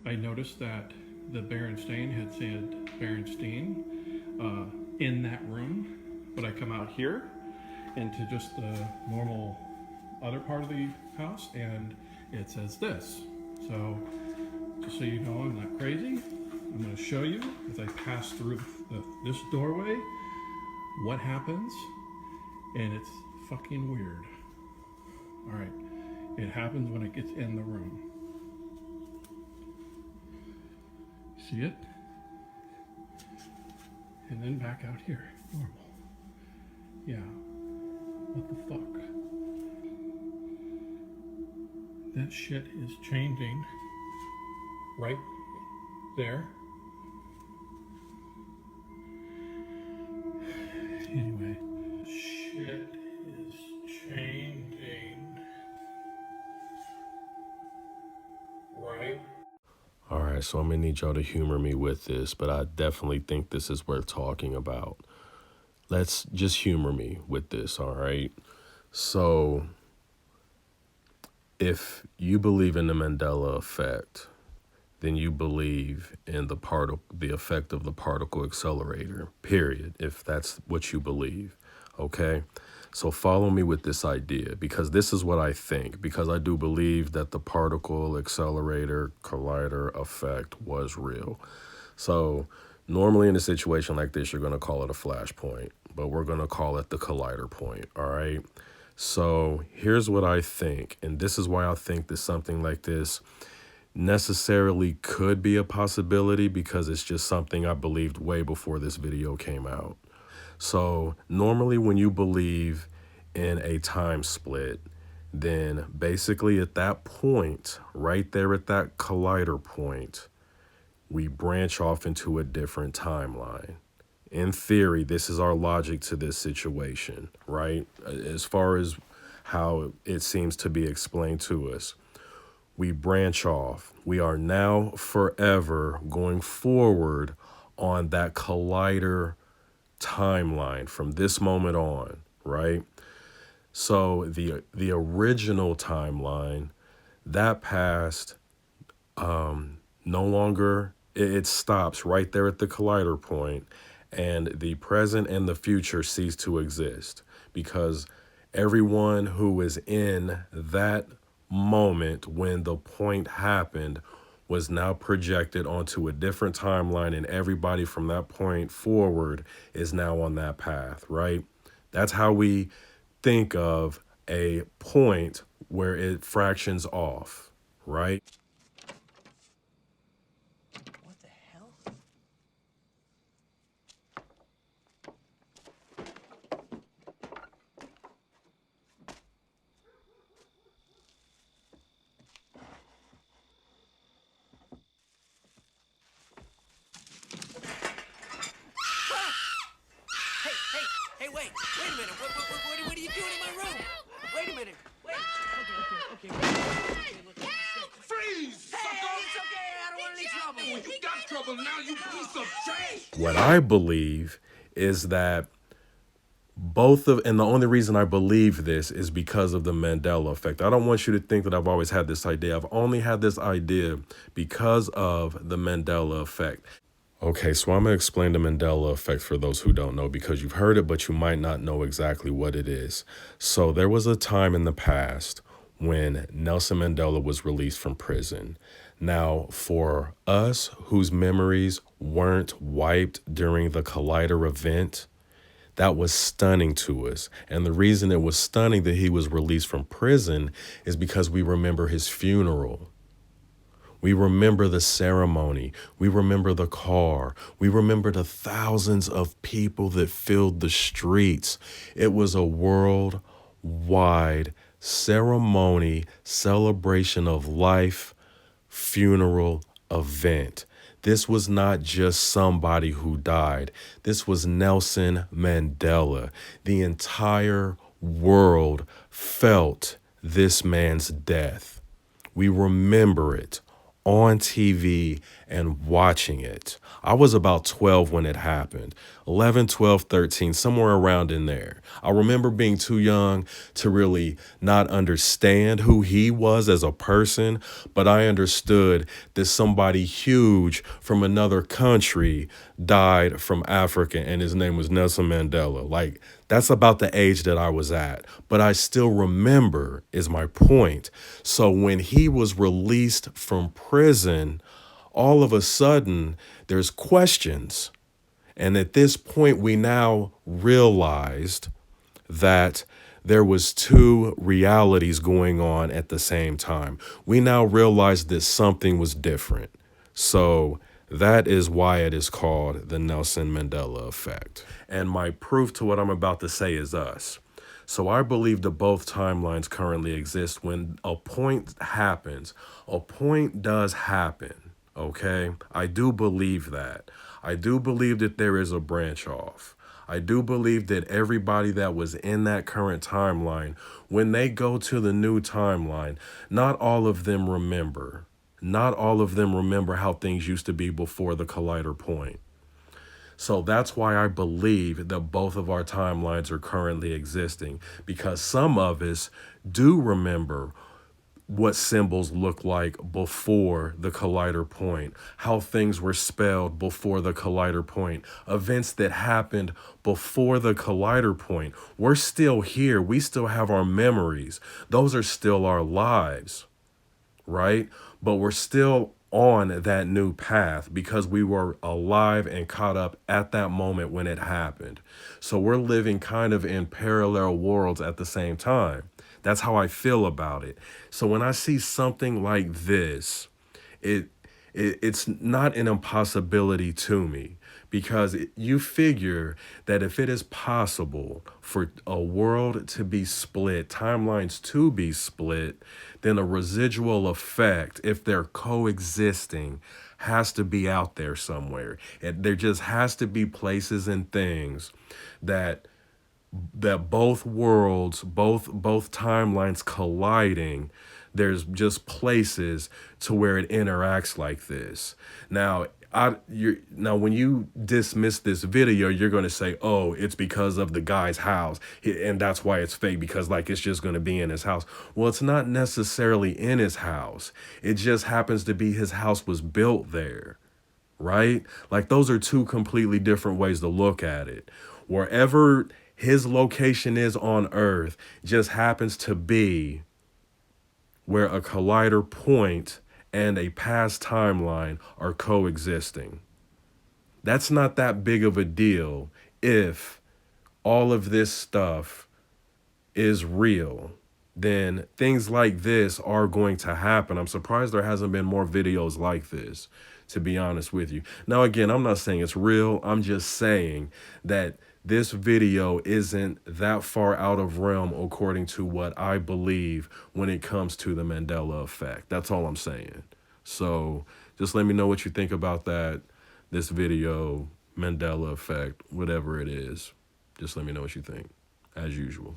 I noticed that the Berenstain had said Berenstein in that room, but I come out here into just the normal other part of the house and it says this. So just so you know I'm not crazy, I'm going to show you as I pass through this doorway what happens, and it's fucking weird. All right, it happens when it gets in the room. See it? And then back out here, normal. Yeah, what the fuck? That shit is changing right there. Anyway, shit is changing right. All right, so I'm gonna need y'all to humor me with this, but I definitely think this is worth talking about. Let's just humor me with this, all right? So, if you believe in the Mandela effect, then you believe in the effect of the particle accelerator, period, if that's what you believe, okay? So follow me with this idea, because this is what I think, because I do believe that the particle accelerator collider effect was real. So normally in a situation like this, you're going to call it a flashpoint, but we're going to call it the collider point, all right? So here's what I think, and this is why I think that something like this necessarily could be a possibility, because it's just something I believed way before this video came out. So normally when you believe in a time split, then basically at that point, right there at that collider point, we branch off into a different timeline. In theory, this is our logic to this situation, right? As far as how it seems to be explained to us, we branch off. We are now forever going forward on that collider timeline from this moment on, right? So the original timeline, that past no longer, it stops right there at the collider point, and the present and the future cease to exist, because everyone who is in that moment when the point happened was now projected onto a different timeline, and everybody from that point forward is now on that path, right? That's how we think of a point where it fractions off, right? What the hell? Hey, wait a minute. What are you doing in my room? Wait a minute. Wait. Okay. Look. Freeze, Hey, sucker! it's okay. I don't want any trouble. Well, you got trouble now, you piece of trash! What I believe is that and the only reason I believe this is because of the Mandela effect. I don't want you to think that I've always had this idea. I've only had this idea because of the Mandela effect. Okay, so I'm going to explain the Mandela effect for those who don't know, because you've heard it, but you might not know exactly what it is. So there was a time in the past when Nelson Mandela was released from prison. Now, for us whose memories weren't wiped during the Collider event, that was stunning to us. And the reason it was stunning that he was released from prison is because we remember his funeral. We remember the ceremony. We remember the car. We remember the thousands of people that filled the streets. It was a worldwide ceremony, celebration of life, funeral event. This was not just somebody who died. This was Nelson Mandela. The entire world felt this man's death. We remember it on TV and watching it. I was about 12 when it happened, 11, 12, 13, somewhere around in there. I remember being too young to really not understand who he was as a person, but I understood that somebody huge from another country died from Africa and his name was Nelson Mandela. Like, that's about the age that I was at, but I still remember, is my point. So when he was released from prison, all of a sudden there's questions. And at this point, we now realized that there was two realities going on at the same time. We now realized that something was different. So that is why it is called the Nelson Mandela effect. And my proof to what I'm about to say is us. So I believe that both timelines currently exist. When a point happens, a point does happen, okay? I do believe that. I do believe that there is a branch off. I do believe that everybody that was in that current timeline, when they go to the new timeline, not all of them remember. Not all of them remember how things used to be before the collider point. So that's why I believe that both of our timelines are currently existing, because some of us do remember what symbols look like before the collider point, how things were spelled before the collider point, events that happened before the collider point. We're still here. We still have our memories. Those are still our lives, right? But we're still on that new path because we were alive and caught up at that moment when it happened. So we're living kind of in parallel worlds at the same time. That's how I feel about it. So when I see something like this, it's not an impossibility to me, because you figure that if it is possible for a world to be split, timelines to be split, then a residual effect, if they're coexisting, has to be out there somewhere. And there just has to be places and things that both worlds, both timelines colliding, there's just places to where it interacts like this. Now, when you dismiss this video, you're going to say, oh, it's because of the guy's house, and that's why it's fake, because like it's just going to be in his house. Well, it's not necessarily in his house. It just happens to be his house was built there, right? Like, those are two completely different ways to look at it. Wherever his location is on Earth just happens to be where a collider point and a past timeline are coexisting. That's not that big of a deal if all of this stuff is real. Then things like this are going to happen. I'm surprised there hasn't been more videos like this, to be honest with you. Now, again, I'm not saying it's real. I'm just saying that this video isn't that far out of realm according to what I believe when it comes to the Mandela effect. That's all I'm saying. So just let me know what you think about that, this video, Mandela effect, whatever it is. Just let me know what you think, as usual.